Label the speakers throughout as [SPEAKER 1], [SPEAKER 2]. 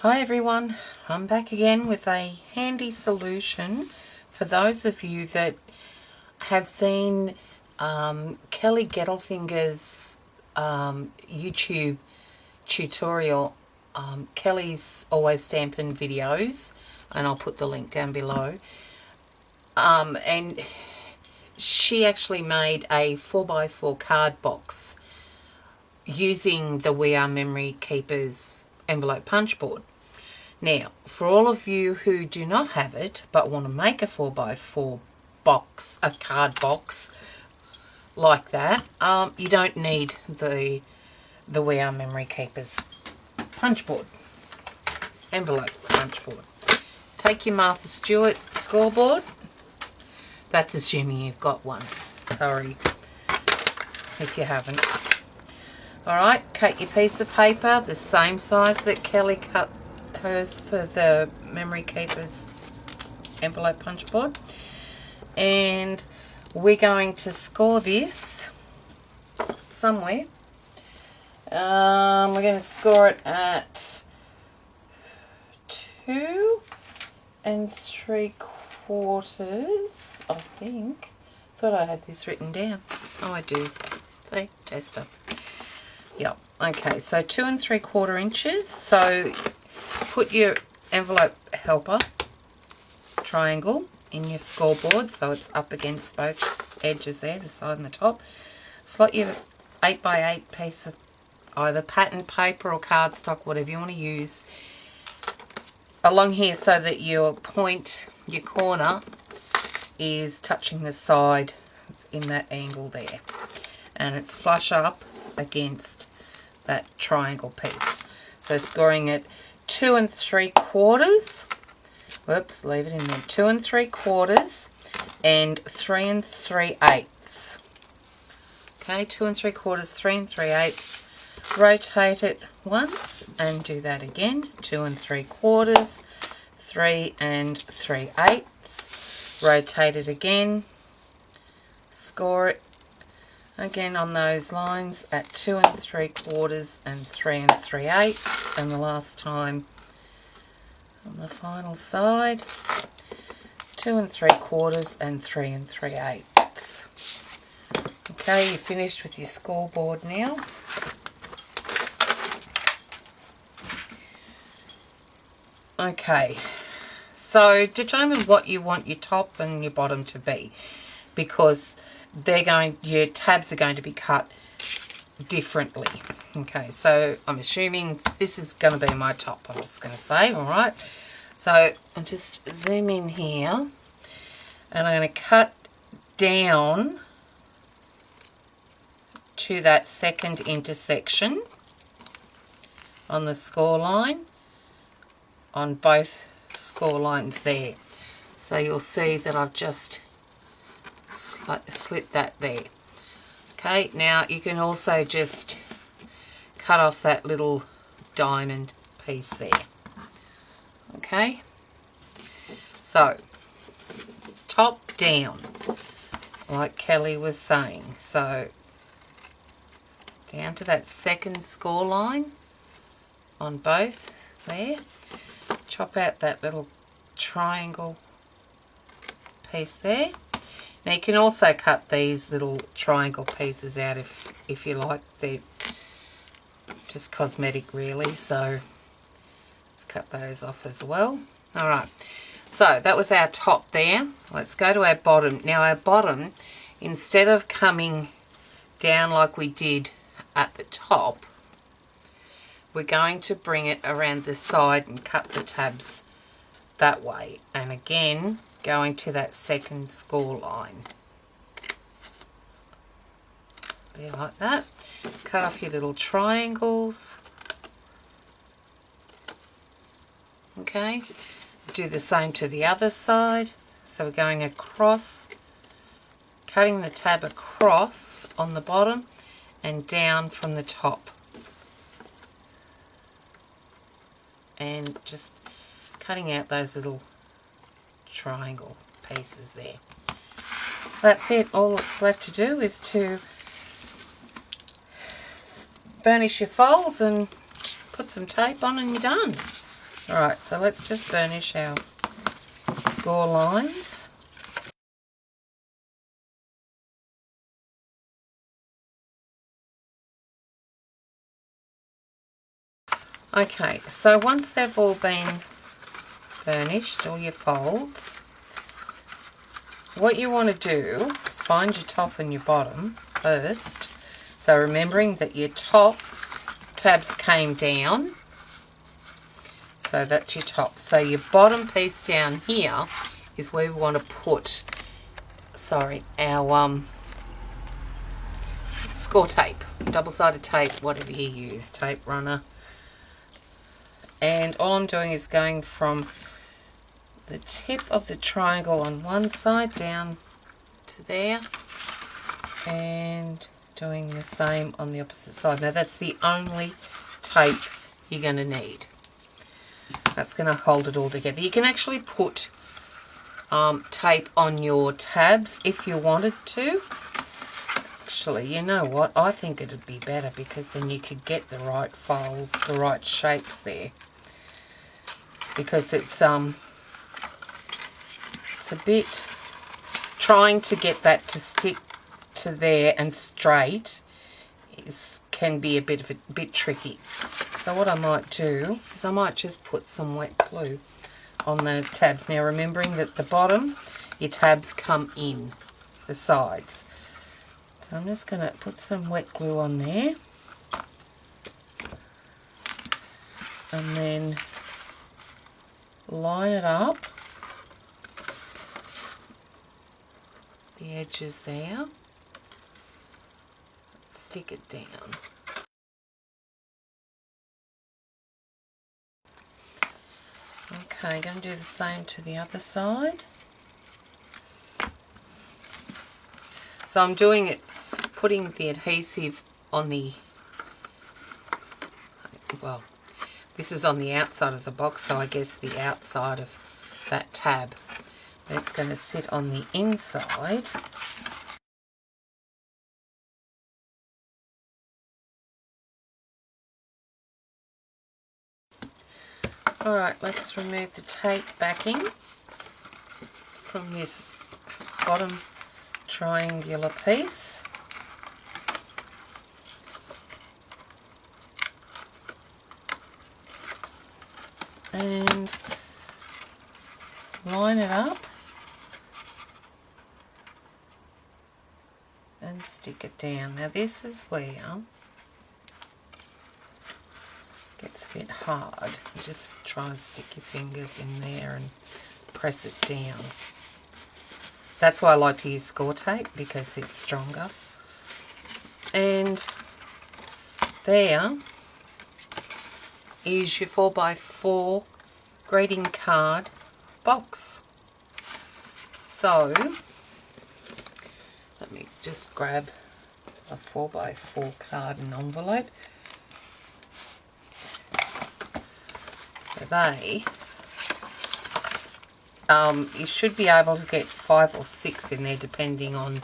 [SPEAKER 1] Hi everyone, I'm back again with a handy solution for those of you that have seen Kelly Gettelfinger's YouTube tutorial. Kelly's Always Stampin' Videos, and I'll put the link down below. And she actually made a 4x4 card box using the We Are Memory Keepers envelope punch board. Now, for all of you who do not have it but want to make a 4x4 box, a card box like that, you don't need the We Are Memory Keepers punch board, envelope punch board. Take your Martha Stewart scoreboard. That's assuming you've got one. Sorry if you haven't. Alright, cut your piece of paper the same size that Kelly cut hers for the Memory Keepers envelope punch board, and we're going to score this somewhere. We're going to score it at 2 3/4, I think. Thought I had this written down. Oh, I do. See, tester. Yep. Okay, so 2 3/4 inches. So put your envelope helper triangle in your scoreboard so it's up against both edges there, the side and the top. Slot your 8x8 piece of either pattern paper or cardstock, whatever you want to use, along here so that your point, your corner, is touching the side. It's in that angle there, and it's flush up against that triangle piece. So scoring it 2 3/4. Whoops, leave it in there. 2 3/4 and 3 3/8. Okay, 2 3/4, 3 3/8. Rotate it once and do that again. 2 3/4, 3 3/8. Rotate it again. Score it again on those lines at 2 3/4 and 3 3/8, and the last time on the final side, 2 3/4 and 3 3/8. Okay, you're finished with your scoreboard now. Okay, so determine what you want your top and your bottom to be, because your tabs are going to be cut differently. Okay, so I'm assuming this is going to be my top, I'm just going to say. Alright, so I'll just zoom in here, and I'm going to cut down to that second intersection on the score line, on both score lines there. So you'll see that I've just slit that there. Okay, now you can also just cut off that little diamond piece there. Okay, so top down, like Kelly was saying. So down to that second score line on both there. Chop out that little triangle piece there. Now you can also cut these little triangle pieces out if you like. They're just cosmetic really, so let's cut those off as well. Alright, so that was our top there. Let's go to our bottom. Now our bottom, instead of coming down like we did at the top, we're going to bring it around the side and cut the tabs that way. And again, going to that second score line. There, like that. Cut off your little triangles. Okay, do the same to the other side. So we're going across, cutting the tab across on the bottom and down from the top. And just cutting out those little triangle pieces there. That's it. All that's left to do is to burnish your folds and put some tape on and you're done. Alright, so let's just burnish our score lines. Okay, so once they've all been burnished, all your folds, what you want to do is find your top and your bottom first. So remembering that your top tabs came down, so that's your top. So your bottom piece down here is where we want to put, our score tape, double-sided tape, whatever you use, tape runner. And all I'm doing is going from the tip of the triangle on one side down to there, and doing the same on the opposite side. Now that's the only tape you're going to need. That's going to hold it all together. You can actually put tape on your tabs if you wanted to. Actually, you know what? I think it'd be better because then you could get the right folds, the right shapes there. Because it's a bit, trying to get that to stick to there and straight can be a bit tricky. So what I might do is I might just put some wet glue on those tabs. Now remembering that the bottom, your tabs come in the sides. So I'm just going to put some wet glue on there, and then line it up, the edges there, stick it down. Okay, going to do the same to the other side. So I'm doing it, putting the adhesive on the, well, this is on the outside of the box, so I guess the outside of that tab. It's going to sit on the inside. Alright, let's remove the tape backing from this bottom triangular piece. And line it up and stick it down. Now this is where it gets a bit hard. You just try and stick your fingers in there and press it down. That's why I like to use score tape, because it's stronger. And there is your 4x4 greeting card box. So let me just grab a 4x4 card and envelope. So they, you should be able to get 5 or 6 in there depending on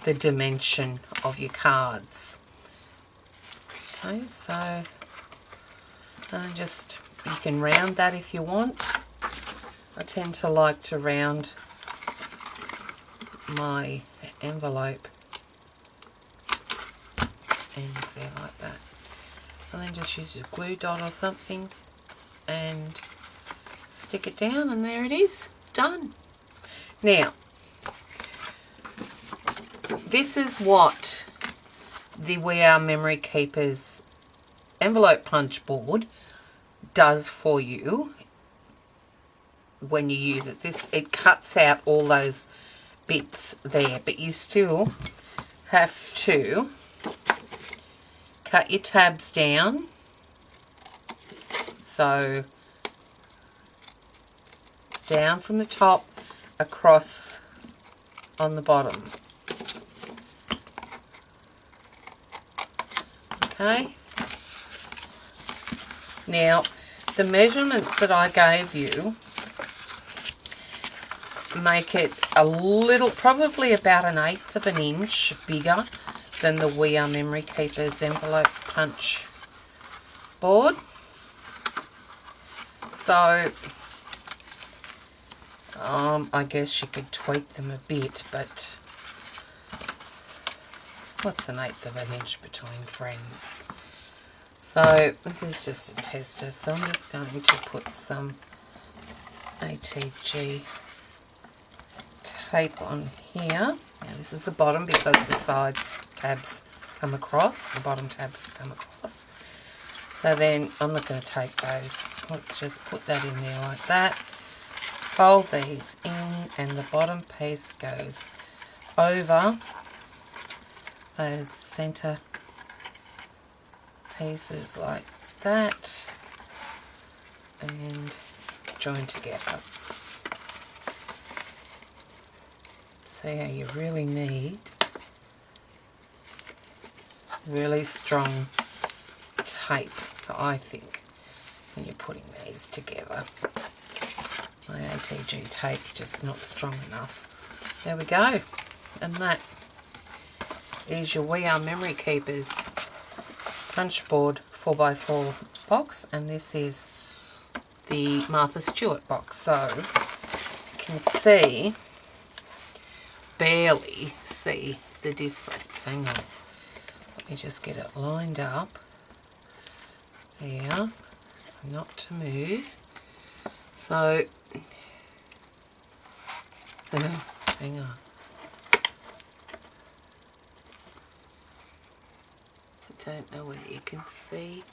[SPEAKER 1] the dimension of your cards. Okay, so just, you can round that if you want. I tend to like to round my envelope ends there like that. And then just use a glue dot or something and stick it down, and there it is, done. Now, this is what the We Are Memory Keepers envelope punch board does for you when you use it. It cuts out all those bits there, but you still have to cut your tabs down. So down from the top, across on the bottom. Okay. Now, the measurements that I gave you make it a little, probably about 1/8 of an inch bigger than the We Are Memory Keepers envelope punch board. So I guess you could tweak them a bit, but what's 1/8 of an inch between friends? So this is just a tester, so I'm just going to put some ATG tape on here. Now this is the bottom because the sides tabs come across, the bottom tabs come across. So then I'm not going to take those. Let's just put that in there like that. Fold these in and the bottom piece goes over those center pieces like that and join together. See how you really need really strong tape, I think, when you're putting these together. My ATG tape's just not strong enough. There we go. And that is your We Are Memory Keepers punch board 4x4 box, and this is the Martha Stewart box. So you can see, barely see the difference. Hang on. Let me just get it lined up. There. Not to move. So, hang on. I don't know whether you can see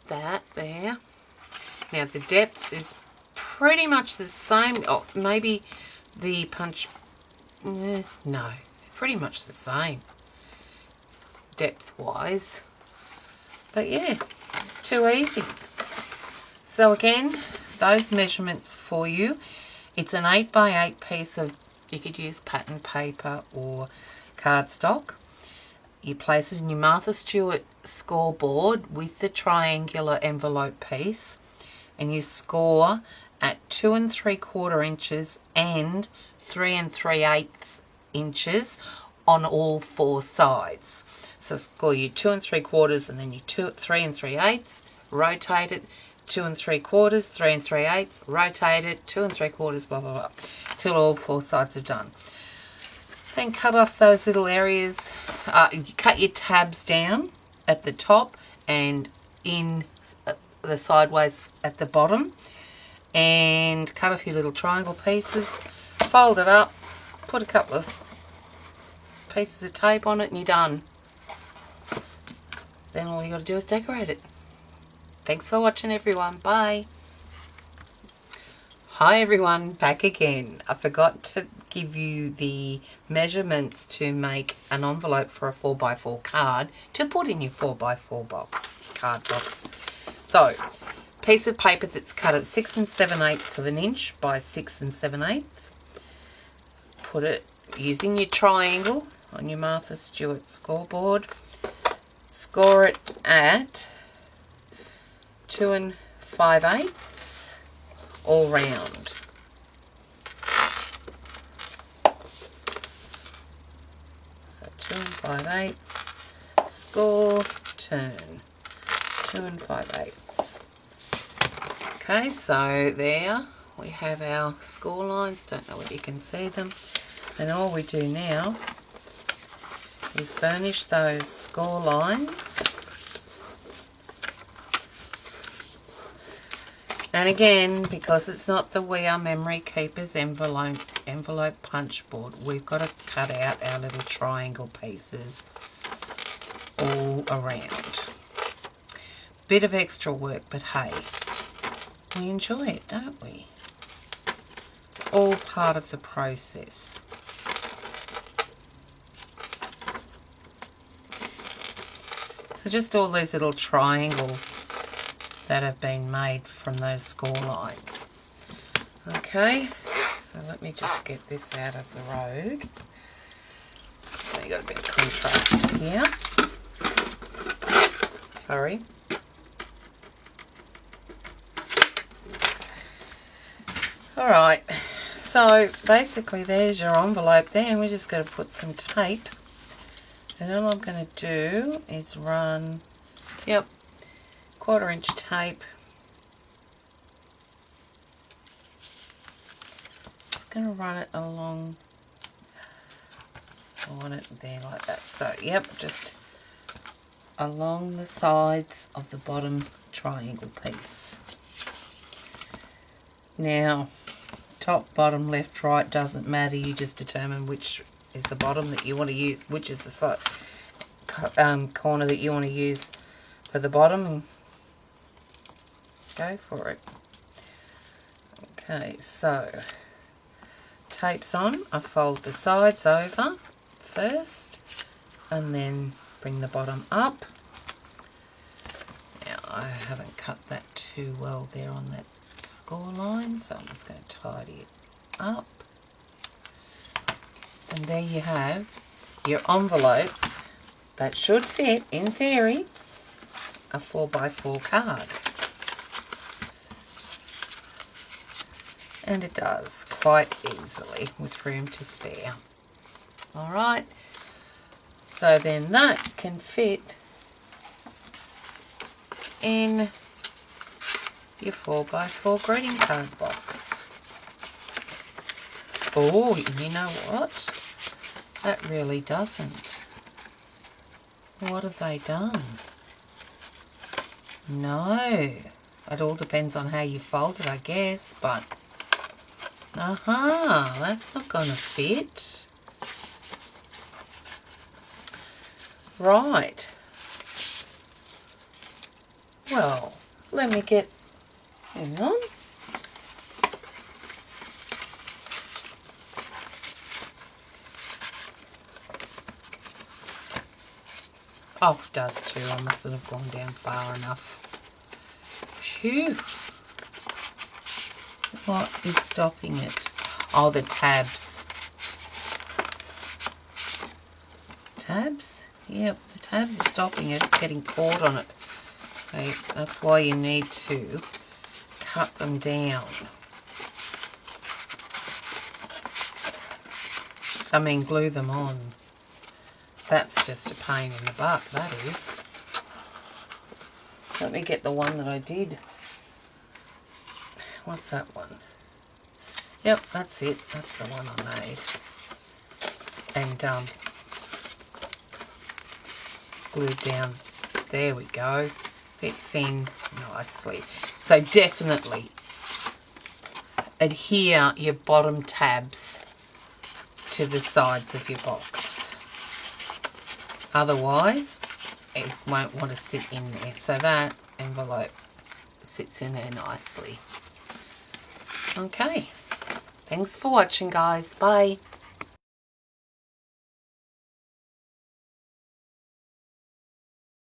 [SPEAKER 1] that there. Now the depth is pretty much the same. Oh, maybe the punch, no, pretty much the same depth wise. But yeah, too easy. So again, those measurements for you. It's an 8x8 piece of, you could use pattern paper or cardstock. You place it in your Martha Stewart scoreboard with the triangular envelope piece, and you score at 2 3/4 inches and 3 3/8 inches on all 4 sides. So score you 2 3/4 and then you 3 3/8, rotate it, 2 3/4, 3 3/8, rotate it, 2 3/4, blah blah blah, till all 4 sides are done. Then cut off those little areas. You cut your tabs down at the top and in the sideways at the bottom, and cut off your little triangle pieces. Fold it up, put a couple of pieces of tape on it, and you're done. Then all you got to do is decorate it. Thanks for watching, everyone. Bye. Hi everyone, back again. I forgot to give you the measurements to make an envelope for a 4x4 card to put in your 4x4 box, card box. So, piece of paper that's cut at 6 7/8 of an inch by 6 7/8. Put it using your triangle on your Martha Stewart scoreboard. Score it at 2 5/8 all round. So 2 5/8, score, turn, 2 5/8. Okay, so there we have our score lines. Don't know whether you can see them. And all we do now is burnish those score lines. And again, because it's not the We Are Memory Keepers envelope punch board, we've got to cut out our little triangle pieces all around. Bit of extra work, but hey, we enjoy it, don't we? It's all part of the process. So just all these little triangles that have been made from those score lines. Okay, so let me just get this out of the road. So you got a bit of contrast here. Sorry. Alright, so basically there's your envelope there, and we just got to put some tape. And all I'm going to do is run, 1/4 inch tape going to run it along. I want it there like that. So, yep, just along the sides of the bottom triangle piece. Now, top, bottom, left, right, doesn't matter. You just determine which is the bottom that you want to use, which is the side, corner that you want to use for the bottom, and go for it. Okay, so tape's on. I fold the sides over first and then bring the bottom up. Now I haven't cut that too well there on that score line, so I'm just going to tidy it up. And there you have your envelope that should fit, in theory, a 4x4 card. And it does quite easily with room to spare. Alright, so then that can fit in your 4x4 greeting card box. Oh, you know what? That really doesn't. What have they done? No. It all depends on how you fold it, I guess, but that's not going to fit. Right. Well, let me get, hang on. Oh, it does too. I mustn't have gone down far enough. Phew. What is stopping it? Oh, the tabs. Tabs? Yep, the tabs are stopping it. It's getting caught on it. Okay, that's why you need to cut them down. I mean, glue them on. That's just a pain in the butt, that is. Let me get the one that I did. What's that one? Yep, that's it. That's the one I made. And glued down. There we go. Fits in nicely. So definitely adhere your bottom tabs to the sides of your box. Otherwise, it won't want to sit in there. So that envelope sits in there nicely. Okay. Thanks for watching, guys. Bye.